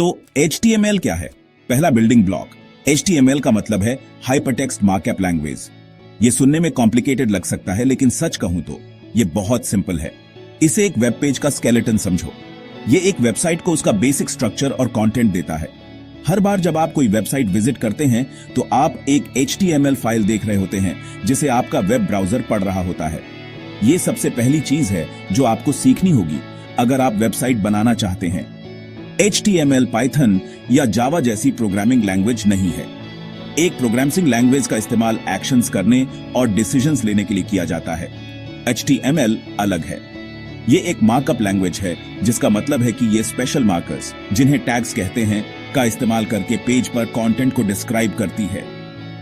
तो HTML क्या है? पहला बिल्डिंग ब्लॉक। HTML का मतलब है हाइपरटेक्स्ट मार्कअप लैंग्वेज। ये सुनने में कॉम्प्लिकेटेड लग सकता है, लेकिन सच कहूं तो ये बहुत सिंपल है। इसे एक वेब पेज का स्केलेटन समझो। ये एक वेबसाइट को उसका बेसिक स्ट्रक्चर और कंटेंट देता है। हर बार जब आप कोई वेबसाइट विजिट करते हैं तो आप एक HTML फाइल देख रहे होते हैं जिसे आपका वेब ब्राउजर पढ़ रहा होता है। ये सबसे पहली चीज है जो आपको सीखनी होगी अगर आप वेबसाइट बनाना चाहते हैं। HTML पाइथन या जावा जैसी प्रोग्रामिंग लैंग्वेज नहीं है। एक प्रोग्रामिंग लैंग्वेज का इस्तेमाल एक्शंस करने और डिसीजंस लेने के लिए किया जाता है। HTML अलग है। ये एक मार्कअप लैंग्वेज है, जिसका मतलब है कि ये स्पेशल मार्कर्स, जिन्हें टैग्स कहते हैं, का इस्तेमाल करके पेज पर कंटेंट को डिस्क्राइब करती है।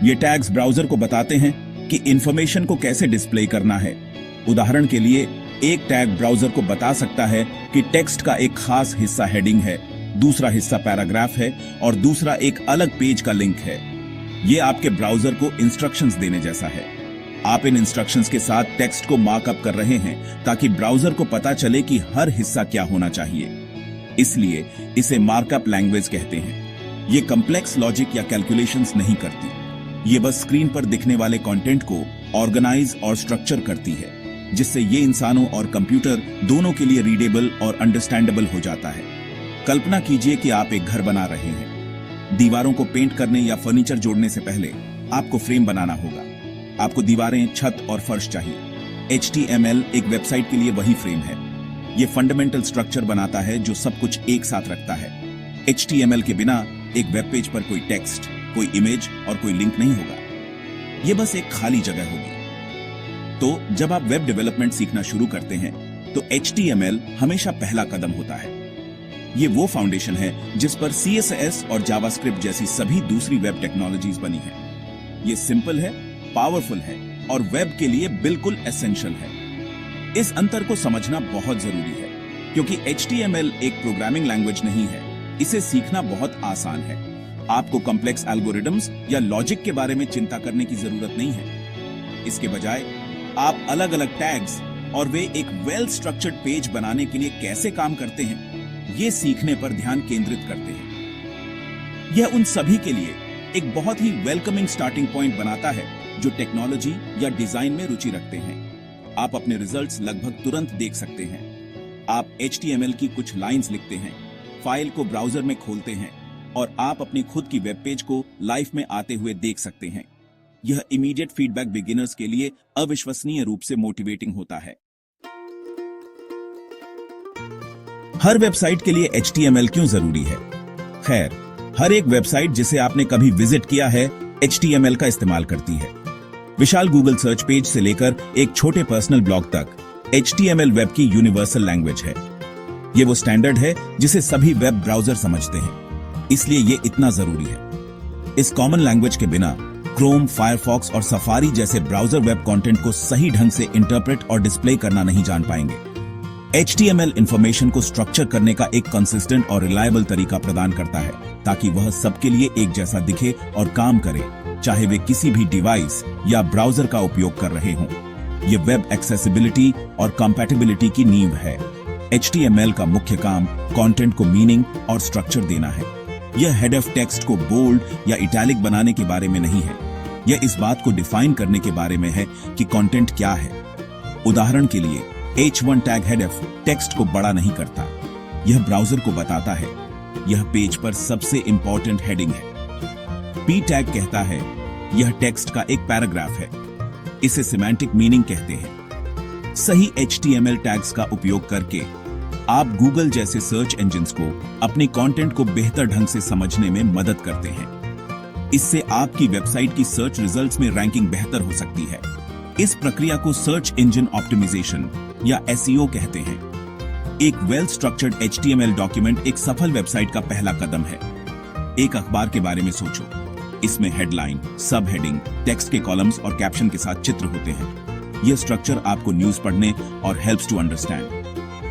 ये टैग्स ब्राउजर को बताते हैं कि इंफॉर्मेशन को कैसे डिस्प्ले करना है। उदाहरण के लिए एक टैग ब्राउजर को बता सकता है कि टेक्स्ट का एक खास हिस्सा हेडिंग है, दूसरा हिस्सा पैराग्राफ है और दूसरा एक अलग पेज का लिंक है। ये आपके ब्राउजर को इंस्ट्रक्शंस देने जैसा है। आप इन इंस्ट्रक्शंस के साथ टेक्स्ट को मार्कअप कर रहे हैं ताकि ब्राउजर को पता चले कि हर हिस्सा क्या होना चाहिए। इसलिए इसे मार्कअप लैंग्वेज कहते हैं। ये कॉम्प्लेक्स लॉजिक या कैलकुलेशंस नहीं करती। ये बस स्क्रीन पर दिखने वाले कंटेंट को ऑर्गेनाइज और स्ट्रक्चर करती है, जिससे ये इंसानों और कंप्यूटर दोनों के लिए रीडेबल और अंडरस्टैंडेबल हो जाता है। कल्पना कीजिए कि आप एक घर बना रहे हैं। दीवारों को पेंट करने या फर्नीचर जोड़ने से पहले आपको फ्रेम बनाना होगा। आपको दीवारें, छत और फर्श चाहिए। HTML एक वेबसाइट के लिए वही फ्रेम है। ये फंडामेंटल स्ट्रक्चर बनाता है जो सब कुछ एक साथ रखता है। HTML के बिना एक वेब पेज पर कोई टेक्स्ट, कोई इमेज और कोई लिंक नहीं होगा। ये बस एक खाली जगह होगी। तो जब आप वेब डेवलपमेंट सीखना शुरू करते हैं तो HTML हमेशा पहला कदम होता है। ये वो फाउंडेशन है जिस पर CSS और जावास्क्रिप्ट जैसी सभी दूसरी वेब टेक्नोलॉजीज बनी है। ये सिंपल है, पावरफुल है और वेब के लिए बिल्कुल एसेंशियल है। इस अंतर को समझना बहुत जरूरी है, क्योंकि HTML एक प्रोग्रामिंग लैंग्वेज नहीं है। इसे सीखना बहुत आसान है। आपको कॉम्प्लेक्स एल्गोरिदम्स या लॉजिक के बारे में चिंता करने की जरूरत नहीं है। इसके बजाय आप अलग अलग टैग्स और वे एक वेल स्ट्रक्चर्ड पेज बनाने के लिए कैसे काम करते हैं, ये सीखने पर ध्यान केंद्रित करते हैं। यह उन सभी के लिए एक बहुत ही वेलकमिंग स्टार्टिंग पॉइंट बनाता है जो टेक्नोलॉजी या डिजाइन में रुचि रखते हैं। आप अपने रिजल्ट्स लगभग तुरंत देख सकते हैं। आप HTML की कुछ लाइंस लिखते हैं, फाइल को ब्राउजर में खोलते हैं और आप अपनी खुद की वेब पेज को लाइव में आते हुए देख सकते हैं। यह इमीडिएट फीडबैक बिगिनर्स के लिए अविश्वसनीय रूप से मोटिवेटिंग होता है। हर वेबसाइट के लिए HTML क्यों जरूरी है? खैर, हर एक वेबसाइट जिसे आपने कभी विजिट किया है HTML का इस्तेमाल करती है। विशाल गूगल सर्च पेज से लेकर एक छोटे पर्सनल ब्लॉग तक HTML वेब की यूनिवर्सल लैंग्वेज है। ये वो स्टैंडर्ड है जिसे सभी वेब ब्राउजर समझते हैं, इसलिए ये इतना जरूरी है। इस कॉमन लैंग्वेज के बिना क्रोम, फायरफॉक्स और सफारी जैसे ब्राउजर वेब कंटेंट को सही ढंग से इंटरप्रेट और डिस्प्ले करना नहीं जान पाएंगे। HTML इंफॉर्मेशन को स्ट्रक्चर करने का एक कंसिस्टेंट और रिलायबल तरीका प्रदान करता है, ताकि वह सबके लिए एक जैसा दिखे और काम करे, चाहे वे किसी भी डिवाइस या ब्राउजर का उपयोग कर रहे हों। यह वेब एक्सेसिबिलिटी और कंपैटिबिलिटी की नींव है। HTML का मुख्य काम कंटेंट को मीनिंग और स्ट्रक्चर देना है। यह हेड ऑफ टेक्स्ट को बोल्ड या इटैलिक बनाने के बारे में नहीं है। यह इस बात को डिफाइन करने के बारे में है कि कंटेंट क्या है। उदाहरण के लिए H1 टैग हेडफ टेक्स्ट को बड़ा नहीं करता। यह ब्राउजर को बताता है यह पेज पर सबसे इंपॉर्टेंट हेडिंग है। P टैग कहता है यह टेक्स्ट का एक पैराग्राफ है। इसे सिमेंटिक मीनिंग कहते हैं। सही HTML टैग्स का उपयोग करके आप गूगल जैसे सर्च इंजिन्स को अपनी कंटेंट को बेहतर ढंग से समझने में मदद करते हैं। इससे आपकी वेबसाइट की सर्च रिजल्ट्स में रैंकिंग बेहतर हो सकती है। इस प्रक्रिया को सर्च इंजन ऑप्टिमाइजेशन या SEO कहते हैं। एक वेल स्ट्रक्चर्ड HTML डॉक्यूमेंट एक सफल वेबसाइट का पहला कदम है। एक अखबार के बारे में सोचो। इसमें हेडलाइन, सब हेडिंग, टेक्स्ट के कॉलम्स और कैप्शन के साथ चित्र होते हैं। यह स्ट्रक्चर आपको न्यूज पढ़ने और हेल्प्स टू अंडरस्टैंड।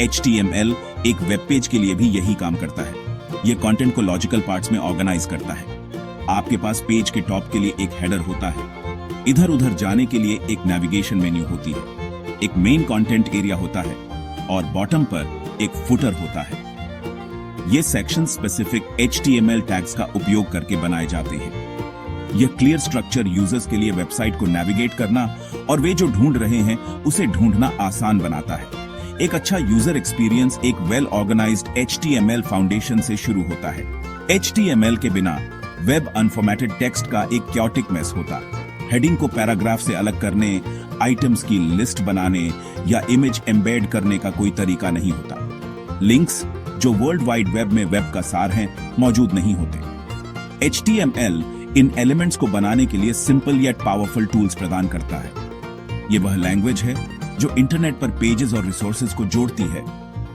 HTML एक वेब पेज के लिए भी यही काम करता है। यह कंटेंट को लॉजिकल पार्ट्स में ऑर्गेनाइज करता है। आपके पास पेज के टॉप के लिए एक हेडर होता है। इधर उधर जाने के लिए एक नेविगेशन मेन्यू होती है। एक मेन कंटेंट एरिया होता है और बॉटम पर एक फुटर होता है। ये सेक्शन स्पेसिफिक HTML टैग्स का उपयोग करके बनाए जाते हैं। यह क्लियर स्ट्रक्चर यूजर्स के लिए वेबसाइट को नेविगेट करना और वे जो ढूंढ रहे हैं उसे ढूंढना आसान बनाता है। एक अच्छा यूजर एक्सपीरियंस एक वेल ऑर्गेनाइज्ड HTML फाउंडेशन से शुरू होता है। HTML के बिना वेब अनफॉर्मेटेड टेक्स्ट का एक क्योटिक मेस होता। हेडिंग को पैराग्राफ से अलग करने, आइटम्स की लिस्ट बनाने या इमेज एम्बेड करने का कोई तरीका नहीं होता। लिंक्स, जो वर्ल्ड वाइड वेब में वेब का सार हैं, मौजूद नहीं होते। HTML इन एलिमेंट्स को बनाने के लिए सिंपल येट पावरफुल टूल्स प्रदान करता है। ये वह लैंग्वेज है जो इंटरनेट पर पेजेस और रिसोर्सेज को जोड़ती है,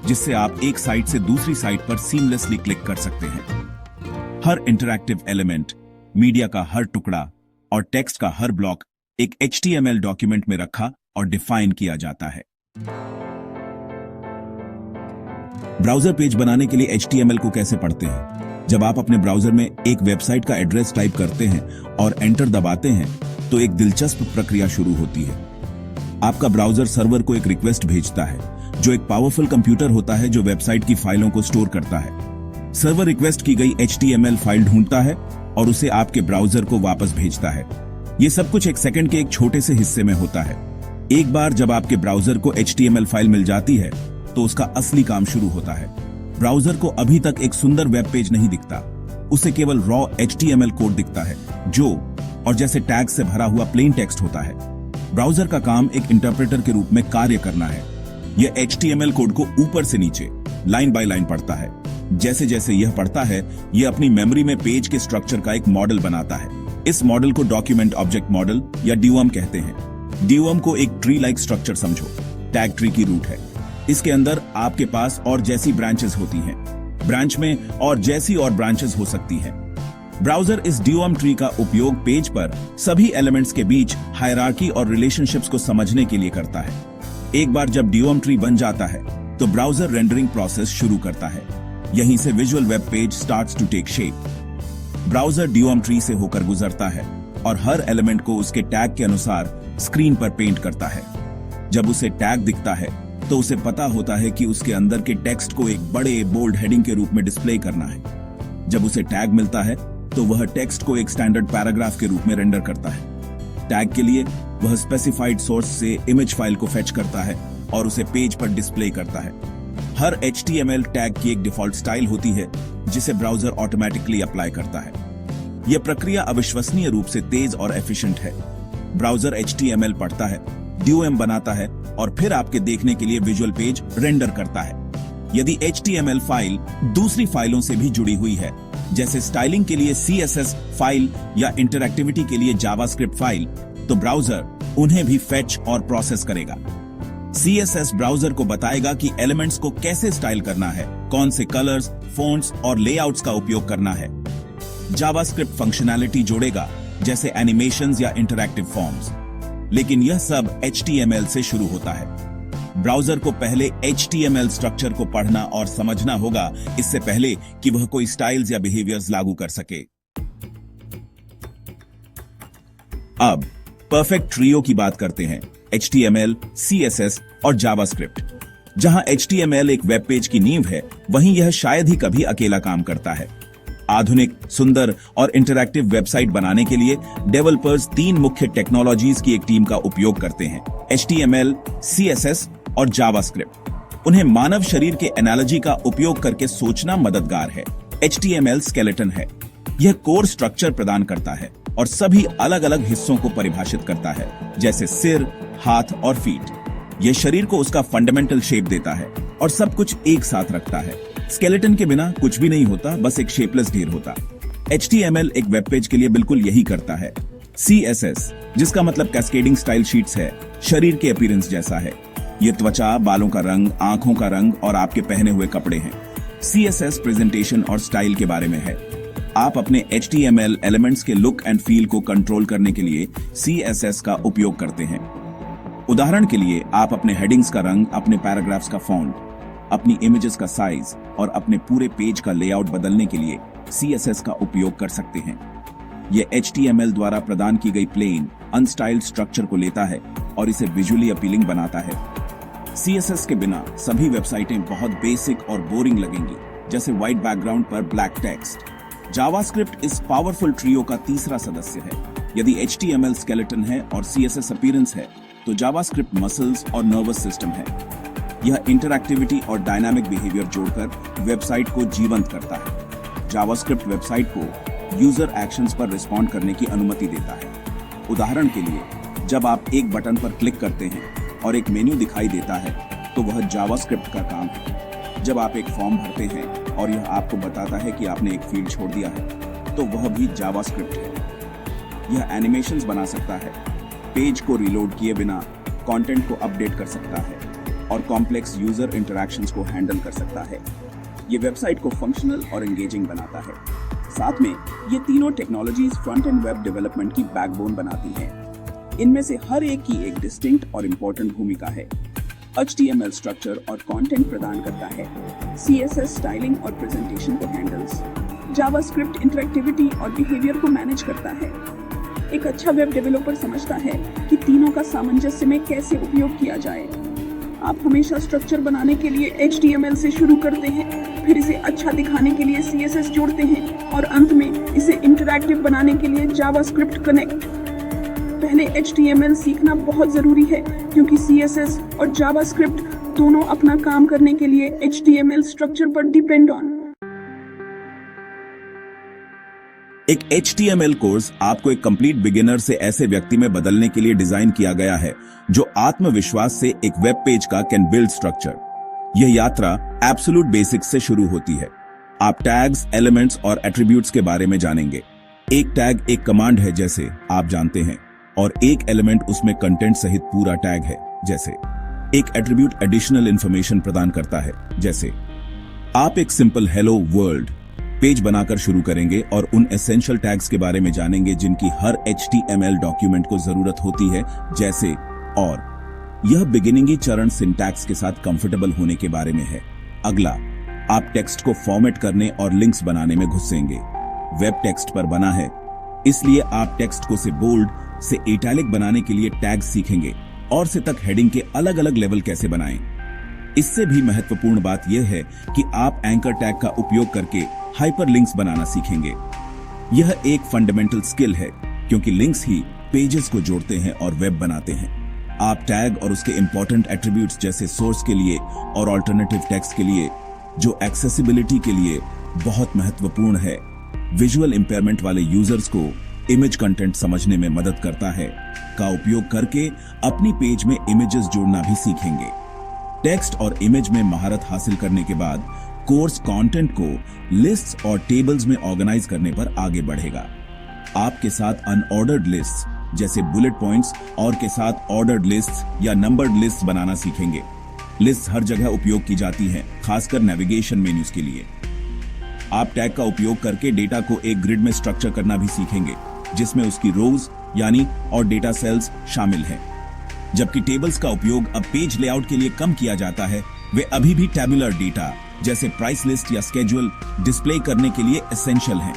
जिससे आप एक साइट से दूसरी साइट पर सीमलेसली क्लिक कर सकते हैं। हर इंटरैक्टिव एलिमेंट, मीडिया का हर टुकड़ा और टेक्स्ट का हर ब्लॉक एक HTML डॉक्यूमेंट में रखा और डिफाइन किया जाता है। ब्राउजर पेज बनाने के लिए HTML को कैसे पढ़ते हैं? जब आप अपने ब्राउजर में एक वेबसाइट का एड्रेस टाइप करते हैं और एंटर दबाते हैं, तो एक दिलचस्प प्रक्रिया शुरू होती है। आपका ब्राउजर सर्वर को एक रिक्वेस्ट भेजता है, जो एक पावरफुल कंप्यूटर होता है जो वेबसाइट की फाइलों को स्टोर करता है। सर्वर रिक्वेस्ट की गई HTML फाइल ढूंढता है और उसे आपके ब्राउजर को वापस भेजता है। ये सब कुछ एक सेकंड के एक छोटे से हिस्से में होता है। एक बार जब आपके ब्राउजर को HTML फाइल मिल जाती है, तो उसका असली काम शुरू होता है। ब्राउजर को अभी तक एक सुंदर वेब पेज नहीं दिखता, उसे केवल रॉ HTML कोड दिखता है, जो और जैसे टैग से भरा हुआ प्लेन टेक्स्ट होता है। ब्राउजर का काम एक इंटरप्रेटर के रूप में कार्य करना है। यह HTML कोड को ऊपर से नीचे, लाइन बाय लाइन पढ़ता है। जैसे जैसे यह पढ़ता है, यह अपनी मेमोरी में पेज के स्ट्रक्चर का एक मॉडल बनाता है। इस मॉडल को डॉक्यूमेंट ऑब्जेक्ट मॉडल या DOM कहते हैं। DOM को एक ट्री लाइक स्ट्रक्चर समझो। टैग ट्री की रूट है। इसके अंदर आपके पास और जैसी ब्रांचेस होती हैं। ब्रांच में और जैसी और ब्रांचेस हो सकती हैं। ब्राउजर इस DOM ट्री का उपयोग पेज पर सभी एलिमेंट्स के बीच हायरार्की और रिलेशनशिप्स को समझने के लिए करता है। एक बार जब DOM ट्री बन जाता है, तो ब्राउजर रेंडरिंग प्रोसेस शुरू करता है। यहीं से visual web page starts to take shape. Browser DOM tree से होकर गुजरता है और हर एलिमेंट को उसके टैग के अनुसार स्क्रीन पर पेंट करता है। जब उसे टैग दिखता है, तो उसे पता होता है कि उसके अंदर के टेक्स्ट को एक बड़े बोल्ड हेडिंग के रूप में डिस्प्ले करना है। जब उसे टैग मिलता है, तो वह टेक्स्ट को एक स्टैंडर्ड पैराग्राफ के रूप में रेंडर करता है। टैग के लिए वह स्पेसिफाइड सोर्स से इमेज फाइल को फेच करता है और उसे पेज पर डिस्प्ले करता है। हर HTML टैग की एक डिफॉल्ट स्टाइल होती है, जिसे ब्राउजर ऑटोमेटिकली अप्लाई करता है। यह प्रक्रिया अविश्वसनीय रूप से तेज और एफिशिएंट है। ब्राउजर HTML पढ़ता है, DOM बनाता है और फिर आपके देखने के लिए विजुअल पेज रेंडर करता है। यदि HTML फाइल दूसरी फाइलों से भी जुड़ी हुई है, जैसे स्टाइलिंग के लिए CSS फाइल या इंटरैक्टिविटी के लिए जावास्क्रिप्ट फाइल, तो ब्राउजर उन्हें भी फेच और प्रोसेस करेगा। CSS ब्राउजर को बताएगा कि एलिमेंट्स को कैसे स्टाइल करना है, कौन से कलर्स, फॉन्ट्स और लेआउट्स का उपयोग करना है। जावास्क्रिप्ट फंक्शनैलिटी जोड़ेगा, जैसे एनिमेशंस या इंटरैक्टिव फॉर्म्स। लेकिन यह सब HTML से शुरू होता है। ब्राउजर को पहले HTML स्ट्रक्चर को पढ़ना और समझना होगा, इससे पहले कि वह कोई स्टाइल्स या बिहेवियर्स लागू कर सके। अब परफेक्ट ट्रियो की बात करते हैं, HTML, CSS और जावास्क्रिप्ट। जहां HTML एक वेब पेज की नींव है, वहीं यह शायद ही कभी अकेला काम करता है। आधुनिक, सुंदर और इंटरैक्टिव वेबसाइट बनाने के लिए डेवलपर्स 3 मुख्य टेक्नोलॉजीज की एक टीम का उपयोग करते हैं: HTML, CSS और जावास्क्रिप्ट। उन्हें मानव शरीर के एनालॉजी का उपयोग करके सोचना मददगार है। HTML स्केलेटन है। यह कोर स्ट्रक्चर प्रदान करता है और सभी अलग अलग हिस्सों को परिभाषित करता है, जैसे सिर, हाथ और फीट। यह शरीर को उसका फंडामेंटल शेप देता है और सब कुछ एक साथ रखता है। स्केलेटन के बिना कुछ भी नहीं होता, बस एक शेपलेस ढेर होता। HTML एक वेब पेज के लिए बिल्कुल यही करता है। CSS, जिसका मतलब कैस्केडिंग स्टाइल शीट्स है, शरीर के अपीयरेंस जैसा है। ये त्वचा, बालों का रंग, आंखों का रंग और आपके पहने हुए कपड़े हैं। CSS प्रेजेंटेशन और स्टाइल के बारे में है। आप अपने HTML एलिमेंट्स के लुक एंड फील को कंट्रोल करने के लिए CSS का उपयोग करते हैं। उदाहरण के लिए आप अपने हेडिंग्स का रंग, अपने पैराग्राफ्स का फॉन्ट, अपनी इमेजेस का साइज और अपने पूरे पेज का लेआउट बदलने के लिए CSS का उपयोग कर सकते हैं। यह HTML द्वारा प्रदान की गई प्लेन, अनस्टाइल्ड स्ट्रक्चर को लेता है और इसे विजुअली अपीलिंग बनाता है। CSS के बिना सभी वेबसाइटें बहुत बेसिक और बोरिंग लगेंगी। जैसे व्हाइट बैकग्राउंड पर ब्लैक टेक्स्ट। जावास्क्रिप्ट इस पावरफुल ट्रियो का तीसरा सदस्य है। यदि HTML स्केलेटन है और CSS अपीयरेंस है, तो जावास्क्रिप्ट मसल्स और नर्वस सिस्टम है। यह इंटरैक्टिविटी और डायनामिक बिहेवियर जोड़कर वेबसाइट को जीवंत करता है। जावास्क्रिप्ट वेबसाइट को यूजर एक्शंस पर रिस्पॉन्ड करने की अनुमति देता है। उदाहरण के लिए, जब आप एक बटन पर क्लिक करते हैं और एक मेन्यू दिखाई देता है, तो वह जावास्क्रिप्ट का काम है। जब आप एक फॉर्म भरते हैं और यह आपको बताता है कि आपने एक फील्ड छोड़ दिया है, तो वह भी जावास्क्रिप्ट है। यह एनिमेशंस बना सकता है, पेज को रीलोड किए बिना कंटेंट को अपडेट कर सकता है और कॉम्प्लेक्स यूजर इंटरैक्शंस को हैंडल कर सकता है। ये वेबसाइट को फंक्शनल और एंगेजिंग बनाता है। साथ में ये तीनों technologies front end web development की बैकबोन बनाती हैं। इनमें से हर एक की एक डिस्टिंक्ट और इम्पोर्टेंट भूमिका है। HTML स्ट्रक्चर और कंटेंट प्रदान करता है, CSS स्टाइलिंग और प्रेजेंटेशन को हैंडल्स, जावास्क्रिप्ट इंटरैक्टिविटी और बिहेवियर को मैनेज करता है। एक अच्छा वेब डेवलपर समझता है कि तीनों का सामंजस्य में कैसे उपयोग किया जाए। आप हमेशा स्ट्रक्चर बनाने के लिए HTML से शुरू करते हैं, फिर इसे अच्छा दिखाने के लिए CSS जोड़ते हैं और अंत में इसे इंटरैक्टिव बनाने के लिए जावास्क्रिप्ट कनेक्ट। पहले HTML सीखना बहुत जरूरी है, क्योंकि CSS और जावास्क्रिप्ट दोनों अपना काम करने के लिए HTML स्ट्रक्चर पर डिपेंड ऑन। एक HTML कोर्स आपको एक कंप्लीट बिगिनर से ऐसे व्यक्ति में बदलने के लिए डिजाइन किया गया है जो आत्मविश्वास से एक वेब पेज का कैन बिल्ड स्ट्रक्चर। यह यात्रा एब्सोल्यूट बेसिक्स से शुरू होती है। आप टैग्स, एलिमेंट्स और एट्रीब्यूट्स के बारे में जानेंगे। एक टैग एक कमांड है, जैसे आप जानते हैं, और एक एलिमेंट उसमें कंटेंट सहित पूरा टैग है, जैसे एक एट्रीब्यूट एडिशनल इंफॉर्मेशन प्रदान करता है, जैसे आप एक सिंपल हेलो वर्ल्ड पेज बनाकर शुरू करेंगे और उन एसेंशियल टैग्स के बारे में जानेंगे जिनकी हर HTML डॉक्यूमेंट को जरूरत होती है, जैसे और। यह बिगिनिंग चरण सिंटैक्स के साथ कंफर्टेबल होने के बारे में है। अगला, आप टेक्स्ट को फॉर्मेट करने और लिंक्स बनाने में घुसेंगे। वेब टेक्स्ट पर बना है, इसलिए आप टेक्स्ट को से बोल्ड से इटैलिक बनाने के लिए टैग सीखेंगे और से तक हेडिंग के अलग अलग लेवल कैसे बनाएं। इससे भी महत्वपूर्ण बात यह है कि आप एंकर टैग का उपयोग करके हाइपरलिंक्स बनाना सीखेंगे। यह एक फंडामेंटल स्किल है, क्योंकि लिंक्स ही पेजेस को जोड़ते हैं और वेब बनाते हैं। आप टैग और उसके इंपॉर्टेंट एट्रीब्यूट्स जैसे सोर्स के लिए और अल्टरनेटिव टेक्स्ट के लिए, जो एक्सेसिबिलिटी के लिए बहुत महत्वपूर्ण है, विजुअल इंपेयरमेंट वाले यूजर्स को इमेज कंटेंट समझने में मदद करता है, का उपयोग करके अपनी पेज में इमेजेस जोड़ना भी सीखेंगे। टेक्स्ट और इमेज में महारत हासिल करने के बाद कोर्स कंटेंट को लिस्ट्स और टेबल्स में ऑर्गेनाइज करने पर आगे बढ़ेगा। आपके साथ अनऑर्डर्ड लिस्ट्स जैसे बुलेट पॉइंट्स और के साथ ऑर्डर्ड लिस्ट्स या नंबर्ड लिस्ट्स बनाना सीखेंगे। लिस्ट्स हर जगह उपयोग की जाती हैं, खासकर नेविगेशन मेन्यूज के लिए। आप टैग का उपयोग करके डेटा को एक ग्रिड में स्ट्रक्चर करना भी सीखेंगे, जिसमें उसकी रोज यानी और डेटा सेल्स शामिल हैं। जबकि टेबल्स का उपयोग अब पेज लेआउट के लिए कम किया जाता है, वे अभी भी टेबुलर डेटा जैसे प्राइस लिस्ट या स्केड्यूल डिस्प्ले करने के लिए एसेंशियल हैं।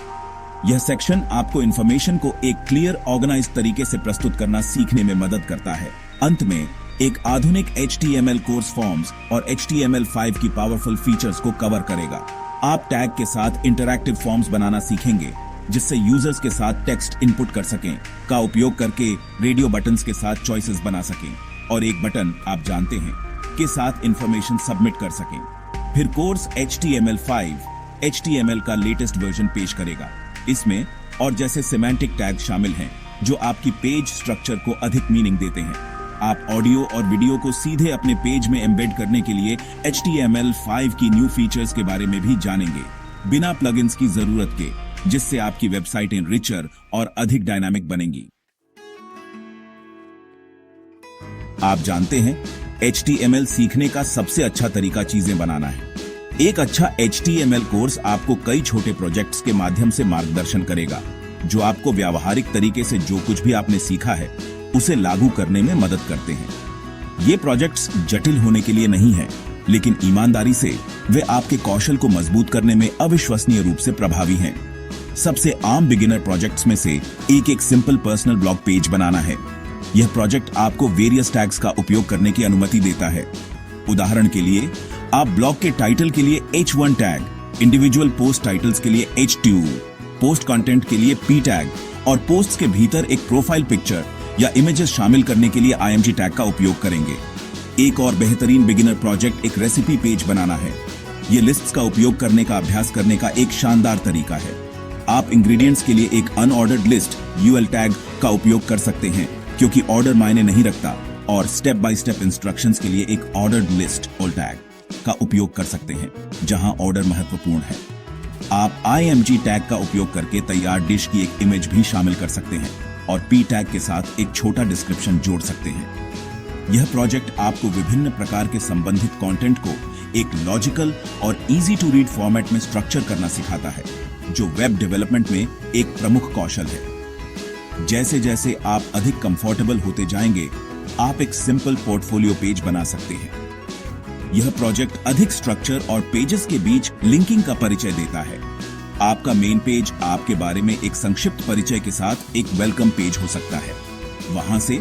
यह सेक्शन आपको इंफॉर्मेशन को एक क्लियर ऑर्गेनाइज तरीके से प्रस्तुत करना सीखने में मदद करता है। अंत में एक आधुनिक HTML कोर्स फॉर्म्स और HTML5 की पावरफुल फीचर्स को कवर करेगा। आप टैग के साथ इंटरैक्टिव फॉर्म्स बनाना सीखेंगे, जिससे यूजर्स के साथ टेक्स्ट इनपुट कर सकें, का उपयोग करके रेडियो बटन्स के साथ चॉइसेस बना सकें और एक बटन आप जानते हैं के साथ इंफॉर्मेशन सबमिट कर सकें। फिर कोर्स HTML5 HTML का लेटेस्ट वर्जन पेश करेगा। इसमें और जैसे सिमेंटिक टैग शामिल हैं, जो आपकी पेज स्ट्रक्चर को अधिक मीनिंग देते हैं। आप ऑडियो और वीडियो को सीधे अपने पेज में एम्बेड करने के लिए HTML5 की न्यू फीचर्स के बारे में भी जानेंगे, बिना प्लगइन्स की जरूरत के, जिससे आपकी वेबसाइटें रिचर और अधिक डायनामिक बनेंगी। आप जानते हैं, HTML सीखने का सबसे अच्छा तरीका चीजें बनाना है। एक अच्छा HTML कोर्स आपको कई छोटे प्रोजेक्ट्स के माध्यम से मार्गदर्शन करेगा, जो आपको व्यावहारिक तरीके से जो कुछ भी आपने सीखा है उसे लागू करने में मदद करते हैं। ये प्रोजेक्ट्स जटिल होने के लिए नहीं है, लेकिन ईमानदारी से वे आपके कौशल को मजबूत करने में अविश्वसनीय रूप से प्रभावी हैं। सबसे आम बिगिनर प्रोजेक्ट्स में से एक सिंपल पर्सनल ब्लॉग पेज बनाना है। यह प्रोजेक्ट आपको वेरियस टैग्स का उपयोग करने की अनुमति देता है। उदाहरण के लिए, आप ब्लॉग के टाइटल के लिए H1 tag individual post titles के लिए HTU, पोस्ट कंटेंट के लिए P टैग और पोस्ट्स के भीतर एक प्रोफाइल पिक्चर या इमेजेस शामिल करने के लिए IMG टैग का उपयोग करेंगे। एक और बेहतरीन बिगिनर प्रोजेक्ट एक रेसिपी पेज बनाना है। ये लिस्ट्स का उपयोग करने का अभ्यास करने का एक शानदार तरीका है। आप इंग्रेडिएंट्स के लिए एक अनऑर्डर्ड लिस्ट UL टैग का उपयोग कर सकते हैं, क्योंकि ऑर्डर मायने नहीं रखता, और स्टेप बाय स्टेप इंस्ट्रक्शंस के लिए एक ऑर्डर्ड लिस्ट OL टैग का उपयोग कर सकते हैं, जहां ऑर्डर महत्वपूर्ण है। आप IMG टैग का उपयोग करके तैयार डिश की एक इमेज भी शामिल कर सकते हैं और P टैग के साथ एक छोटा डिस्क्रिप्शन जोड़ सकते हैं। यह प्रोजेक्ट आपको विभिन्न प्रकार के संबंधित कंटेंट को एक लॉजिकल और इजी टू रीड फॉर्मेट में स्ट्रक्चर करना सिखाता है, जो वेब डेवलपमेंट में एक प्रमुख कौशल है। जैसे जैसे आप अधिक कंफर्टेबल होते जाएंगे, आप एक सिंपल पोर्टफोलियो पेज बना सकते हैं। यह प्रोजेक्ट अधिक स्ट्रक्चर और पेजेस के बीच लिंकिंग का परिचय देता है। आपका मेन पेज आपके बारे में एक संक्षिप्त परिचय के साथ एक वेलकम पेज हो सकता है। वहां से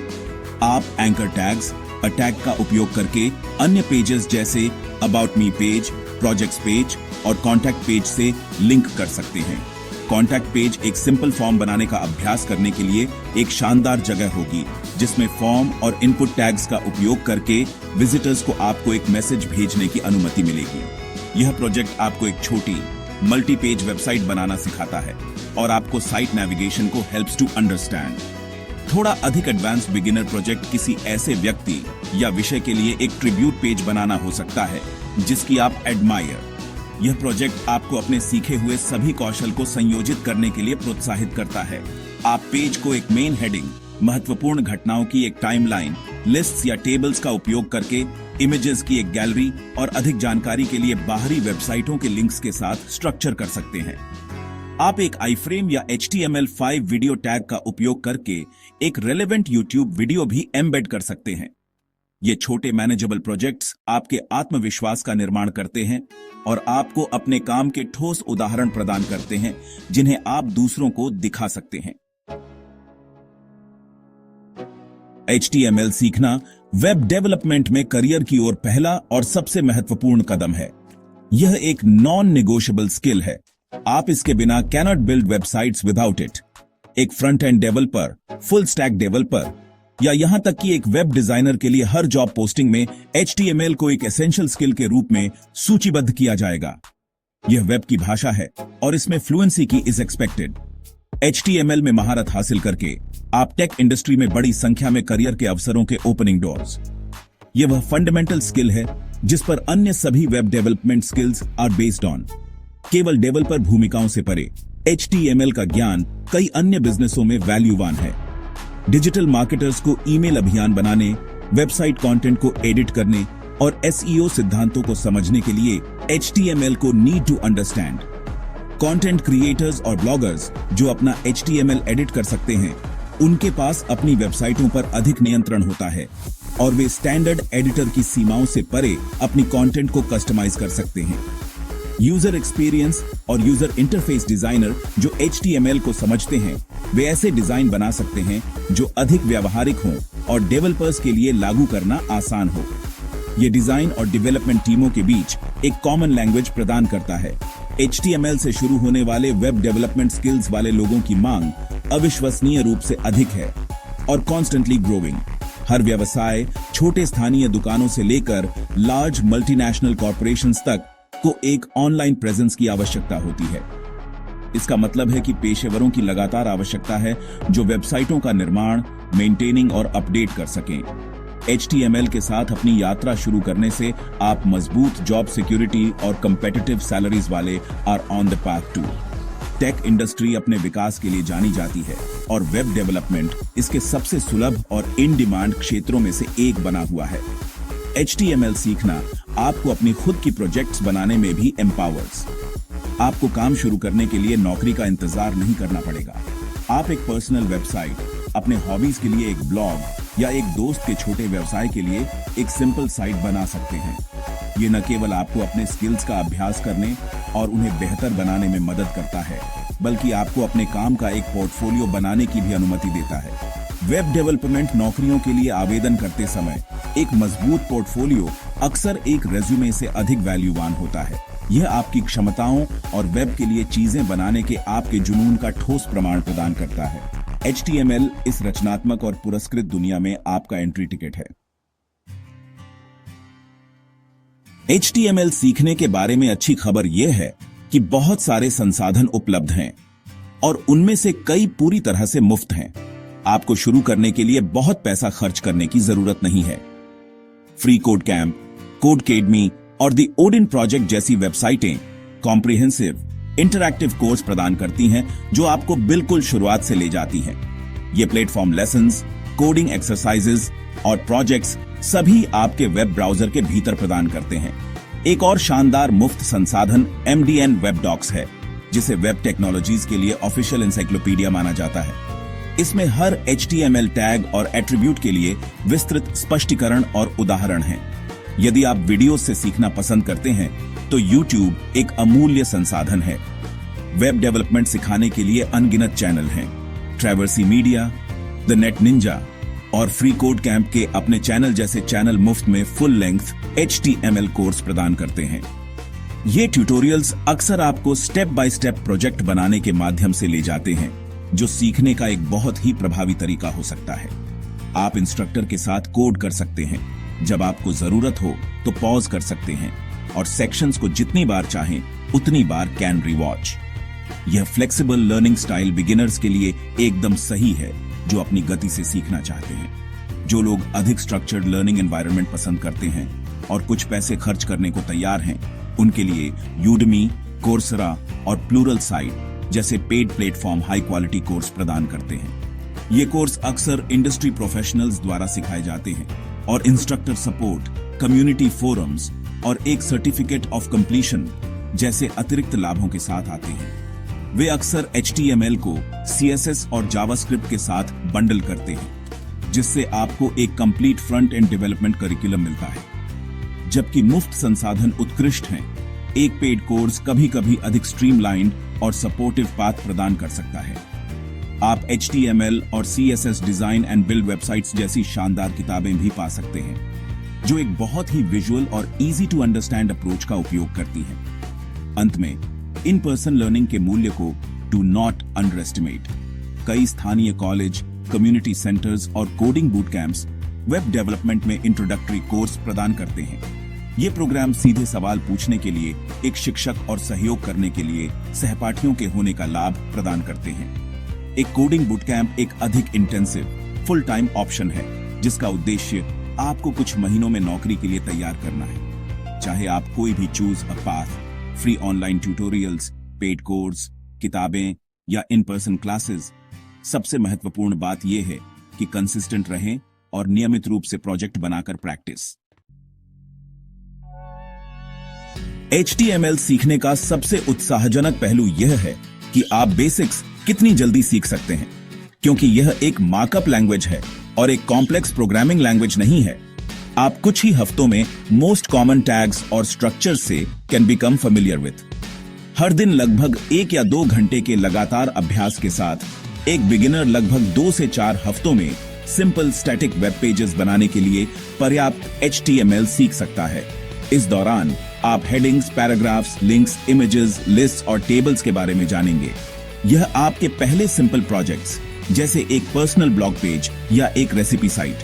आप एंकर टैग्स, टैग का उपयोग करके अन्य पेजेस जैसे about me page, projects page और कॉन्टैक्ट पेज से लिंक कर सकते हैं। कॉन्टैक्ट पेज एक सिंपल फॉर्म बनाने का अभ्यास करने के लिए एक शानदार जगह होगी, जिसमें फॉर्म और इनपुट टैग्स का उपयोग करके विजिटर्स को आपको एक मैसेज भेजने की अनुमति मिलेगी। यह प्रोजेक्ट आपको एक छोटी मल्टी पेज वेबसाइट बनाना सिखाता है और आपको साइट नेविगेशन को हेल्प्स टू अंडरस्टैंड। थोड़ा अधिक एडवांस बिगिनर प्रोजेक्ट किसी ऐसे व्यक्ति या विषय के लिए एक ट्रिब्यूट पेज बनाना हो सकता है जिसकी आप एडमायर। यह प्रोजेक्ट आपको अपने सीखे हुए सभी कौशल को संयोजित करने के लिए प्रोत्साहित करता है। आप पेज को एक मेन हेडिंग, महत्वपूर्ण घटनाओं की एक टाइमलाइन, लिस्ट्स या टेबल्स का उपयोग करके इमेजेस की एक गैलरी और अधिक जानकारी के लिए बाहरी वेबसाइटों के लिंक्स के साथ स्ट्रक्चर कर सकते हैं। आप एक आईफ्रेम या HTML5 वीडियो टैग का उपयोग करके एक रेलेवेंट YouTube वीडियो भी एम्बेड कर सकते हैं। ये छोटे मैनेजेबल प्रोजेक्ट्स आपके आत्मविश्वास का निर्माण करते हैं और आपको अपने काम के ठोस उदाहरण प्रदान करते हैं, जिन्हें आप दूसरों को दिखा सकते हैं। HTML सीखना वेब डेवलपमेंट में करियर की ओर पहला और सबसे महत्वपूर्ण कदम है। यह एक नॉन नेगोशिएबल स्किल है। आप इसके बिना cannot build websites without it. एक front end developer, full stack developer या यहां तक कि एक वेब डिजाइनर के लिए हर जॉब पोस्टिंग में HTML को एक एसेंशियल स्किल के रूप में सूचीबद्ध किया जाएगा। यह वेब की भाषा है और इसमें फ्लुएंसी की इज एक्सपेक्टेड। HTML में महारत हासिल करके आप टेक इंडस्ट्री में बड़ी संख्या में करियर के अवसरों के ओपनिंग डोर्स। यह वह फंडामेंटल स्किल है जिस पर अन्य सभी web development skills are based on. केवल डेवलपर भूमिकाओं से परे HTML का ज्ञान कई अन्य बिजनेसों में वैल्यूवान है। डिजिटल मार्केटर्स को ईमेल अभियान बनाने, वेबसाइट कंटेंट को एडिट करने और SEO सिद्धांतों को समझने के लिए HTML को need to understand. Content creators और ब्लॉगर्स जो अपना HTML एडिट कर सकते हैं, उनके पास अपनी वेबसाइटों पर अधिक नियंत्रण होता है और वे स्टैंडर्ड एडिटर की सीमाओं से परे अपनी कंटेंट को कस्टमाइज कर सकते हैं। यूजर एक्सपीरियंस और यूजर इंटरफेस डिजाइनर जो HTML को समझते हैं, वे ऐसे डिजाइन बना सकते हैं जो अधिक व्यावहारिक हों और डेवलपर्स के लिए लागू करना आसान हो। ये डिजाइन और डेवलपमेंट टीमों के बीच एक कॉमन लैंग्वेज प्रदान करता है। HTML से शुरू होने वाले वेब डेवलपमेंट स्किल्स वाले लोगों की मांग अविश्वसनीय रूप से अधिक है और कॉन्स्टेंटली ग्रोइंग। हर व्यवसाय, छोटे स्थानीय दुकानों से लेकर लार्ज मल्टीनेशनल कॉर्पोरेशंस तक को एक ऑनलाइन प्रेजेंस की आवश्यकता होती है। इसका मतलब है कि पेशेवरों की लगातार आवश्यकता है जो वेबसाइटों का निर्माण, मेंटेनिंग और अपडेट कर सकें। HTML के साथ अपनी यात्रा शुरू करने से आप मजबूत जॉब सिक्योरिटी और कंपेटिटिव सैलरीज वाले are on the path to. Tech industry अपने विकास के लिए जानी जाती है और वेब डेवलपमेंट इसके सबसे सुलभ और इन डिमांड क्षेत्रों में से एक बना हुआ है। HTML सीखना आपको अपनी खुद की प्रोजेक्ट्स बनाने में भी एम्पावर्स। आपको काम शुरू करने के लिए नौकरी का इंतजार नहीं करना पड़ेगा। आप एक पर्सनल वेबसाइट, अपने हॉबीज के लिए एक ब्लॉग या एक दोस्त के छोटे व्यवसाय के लिए एक सिंपल साइट बना सकते हैं। ये न केवल आपको अपने स्किल्स का अभ्यास करने और उन्हें बेहतर बनाने में मदद करता है, बल्कि आपको अपने काम का एक पोर्टफोलियो बनाने की भी अनुमति देता है। वेब डेवलपमेंट नौकरियों के लिए आवेदन करते समय एक मजबूत पोर्टफोलियो अक्सर एक रेज्यूमे से अधिक वैल्यूवान होता है। यह आपकी क्षमताओं और वेब के लिए चीजें बनाने के आपके जुनून का ठोस प्रमाण प्रदान करता है। HTML इस रचनात्मक और पुरस्कृत दुनिया में आपका एंट्री टिकट है। HTML सीखने के बारे में अच्छी खबर यह है कि बहुत सारे संसाधन उपलब्ध हैं और उनमें से कई पूरी तरह से मुफ्त हैं। आपको शुरू करने के लिए बहुत पैसा खर्च करने की जरूरत नहीं है। फ्री कोड कैंप, कोडकेडमी और द ओडिन प्रोजेक्ट जैसी वेबसाइटें कॉम्प्रिहेंसिव इंटरैक्टिव कोर्स प्रदान करती हैं जो आपको बिल्कुल शुरुआत से ले जाती हैं। ये प्लेटफॉर्म लेसन्स, कोडिंग एक्सरसाइजेज और प्रोजेक्ट्स सभी आपके वेब ब्राउजर के भीतर प्रदान करते हैं। एक और शानदार मुफ्त संसाधन MDN वेब डॉक्स है, जिसे वेब टेक्नोलॉजीज के लिए ऑफिशियल एनसाइक्लोपीडिया माना जाता है। इसमें हर HTML टैग और एट्रीब्यूट के लिए विस्तृत स्पष्टीकरण और उदाहरण हैं। यदि आप वीडियो से सीखना पसंद करते हैं तो YouTube एक अमूल्य संसाधन है। वेब डेवलपमेंट सिखाने के लिए अनगिनत चैनल हैं। Traversy media, the net Ninja और फ्री कोड कैंप के अपने चैनल जैसे चैनल मुफ्त में फुल लेंथ HTML कोर्स प्रदान करते हैं। ये ट्यूटोरियल्स अक्सर आपको स्टेप बाय स्टेप प्रोजेक्ट बनाने के माध्यम से ले जाते हैं, जो सीखने का एक बहुत ही प्रभावी तरीका हो सकता है। आप इंस्ट्रक्टर के साथ कोड कर सकते हैं, जब आपको जरूरत हो तो पॉज कर सकते हैं और सेक्शंस को जितनी बार चाहें उतनी बार कैन रीवॉच। यह फ्लेक्सिबल लर्निंग स्टाइल बिगिनर्स के लिए एकदम सही है, जो अपनी गति से सीखना चाहते हैं। जो लोग अधिक स्ट्रक्चर्ड लर्निंग एनवायरनमेंट पसंद करते हैं और कुछ पैसे खर्च करने को तैयार हैं, उनके लिए यूडमी, कोर्सेरा और प्लूरलसाइट जैसे paid platform high quality course प्रदान करते हैं। ये कोर्स अक्सर इंडस्ट्री प्रोफेशनल्स द्वारा सिखाए जाते हैं और इंस्ट्रक्टर सपोर्ट, कम्युनिटी फोरम्स और एक सर्टिफिकेट ऑफ कंप्लीशन जैसे अतिरिक्त लाभों के साथ आते हैं। वे अक्सर HTML को CSS और जावास्क्रिप्ट के साथ बंडल करते हैं, जिससे आपको एक complete front end development curriculum मिलता है। जबकि मुफ्त संसाधन उत्कृष्ट हैं, एक पेड कोर्स कभी-कभी अधिक स्ट्रीमलाइंड और सपोर्टिव पाथ प्रदान कर सकता है। आप HTML और CSS design and build websites जैसी शानदार किताबें भी पा सकते हैं, जो एक बहुत ही विजुअल और इजी टू अंडरस्टैंड अप्रोच का उपयोग करती हैं। अंत में, इन पर्सन लर्निंग के मूल्य को डू नॉट अंडर एस्टिमेट। कई स्थानीय कॉलेज, कम्युनिटी सेंटर्स और coding boot camps web development में इंट्रोडक्टरी कोर्स प्रदान करते हैं। ये प्रोग्राम सीधे सवाल पूछने के लिए, एक शिक्षक और सहयोग करने के लिए सहपाठियों के होने का लाभ प्रदान करते हैं। एक कोडिंग बूट कैंप एक अधिक इंटेंसिव फुल टाइम ऑप्शन है, जिसका उद्देश्य आपको कुछ महीनों में नौकरी के लिए तैयार करना है। चाहे आप कोई भी choose a path, free online tutorials, paid course, किताबें या इन पर्सन क्लासेस, सबसे महत्वपूर्ण बात यह है कि कंसिस्टेंट रहें और नियमित रूप से प्रोजेक्ट बनाकर प्रैक्टिस। HTML सीखने का सबसे उत्साहजनक पहलू यह है कि आप बेसिक्स कितनी जल्दी सीख सकते हैं, क्योंकि यह एक मार्कअप लैंग्वेज है और एक कॉम्प्लेक्स प्रोग्रामिंग लैंग्वेज नहीं है। आप कुछ ही हफ्तों में मोस्ट कॉमन टैग्स और स्ट्रक्चर से कैन बिकम फेमिलियर विथ। हर दिन लगभग 1 या 2 घंटे के लगातार अभ्यास के साथ एक बिगिनर लगभग 2 से 4 हफ्तों में सिंपल स्टैटिक वेब पेजेस बनाने के लिए पर्याप्त HTML सीख सकता है। इस दौरान आप headings, paragraphs, links, images, list और टेबल्स के बारे में जानेंगे। यह आपके पहले सिंपल प्रोजेक्ट्स जैसे एक पर्सनल ब्लॉग पेज या एक रेसिपी साइट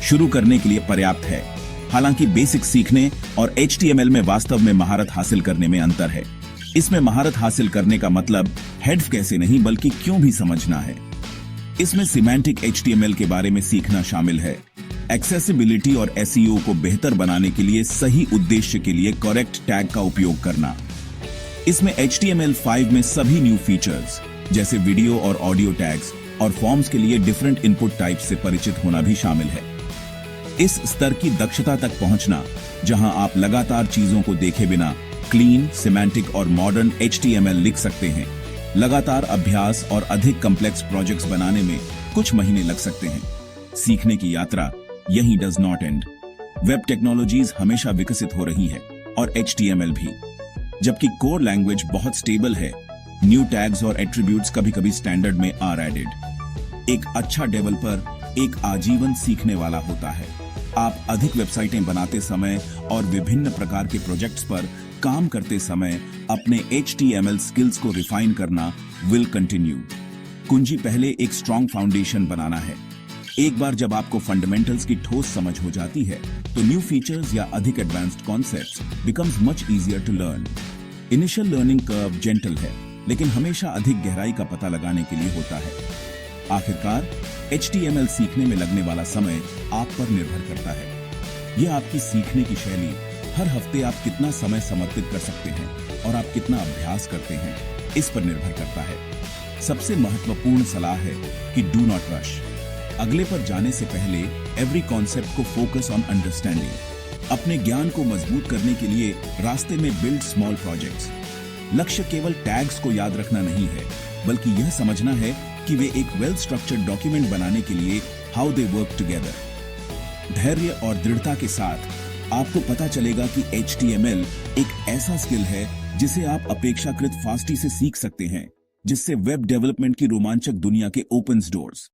शुरू करने के लिए पर्याप्त है। हालांकि बेसिक सीखने और HTML में वास्तव में महारत हासिल करने में अंतर है। इसमें महारत हासिल करने का मतलब हेडफ कैसे नहीं बल्कि क्यों भी समझना है। इसमें सिमेंटिक HTML के बारे में सीखना शामिल है, एक्सेसिबिलिटी और SEO को बेहतर बनाने के लिए सही उद्देश्य के लिए करेक्ट टैग का उपयोग करना। इसमें HTML5 में सभी न्यू फीचर्स जैसे वीडियो और ऑडियो टैग्स और फॉर्म्स के लिए डिफरेंट इनपुट टाइप से परिचित होना भी शामिल है। इस स्तर की दक्षता तक पहुंचना जहां आप लगातार चीजों को देखे बिना क्लीन, सिमेंटिक और मॉडर्न HTML लिख सकते हैं। लगातार अभ्यास और अधिक कॉम्प्लेक्स प्रोजेक्ट्स बनाने में कुछ महीने लग सकते हैं। सीखने की यात्रा यहीं does not and. Web technologies हमेशा विकसित हो रही है और HTML भी। जबकि कोर लैंग्वेज बहुत स्टेबल है, न्यू टैग्स और एट्रीब्यूट्स कभी-कभी स्टैंडर्ड में आर एडेड। एक अच्छा डेवलपर एक आजीवन सीखने वाला होता है। आप अधिक वेबसाइटें बनाते समय और विभिन्न प्रकार के प्रोजेक्ट्स पर काम करते समय अपने HTML स्किल्स को रिफाइन करना विल कंटिन्यू। कुंजी पहले एक स्ट्रॉन्ग फाउंडेशन बनाना है। एक बार जब आपको फंडामेंटल्स की ठोस समझ हो जाती है तो न्यू फीचर्स या अधिक advanced concepts becomes much easier to learn. Initial learning curve gentle है, लेकिन हमेशा अधिक गहराई का पता लगाने के लिए होता है। आखिरकार HTML सीखने में लगने वाला समय आप पर निर्भर करता है। यह आपकी सीखने की शैली, हर हफ्ते आप कितना समय समर्पित कर सकते हैं और आप कितना अभ्यास करते हैं, इस पर निर्भर करता है। सबसे महत्वपूर्ण सलाह है कि डू नॉट रश। अगले पर जाने से पहले एवरी कॉन्सेप्ट को फोकस ऑन अंडरस्टैंडिंग। अपने ज्ञान को मजबूत करने के लिए रास्ते में बिल्ड स्मॉल प्रोजेक्ट्स। लक्ष्य केवल टैग्स को याद रखना नहीं है, बल्कि यह समझना है कि वे एक वेल स्ट्रक्चर्ड डॉक्यूमेंट बनाने के लिए हाउ दे वर्क टुगेदर। धैर्य और दृढ़ता के साथ आपको पता चलेगा कि HTML एक ऐसा स्किल है जिसे आप अपेक्षाकृत फास्टी से सीख सकते हैं, जिससे वेब डेवलपमेंट की रोमांचक दुनिया के ओपन्स डोर्स।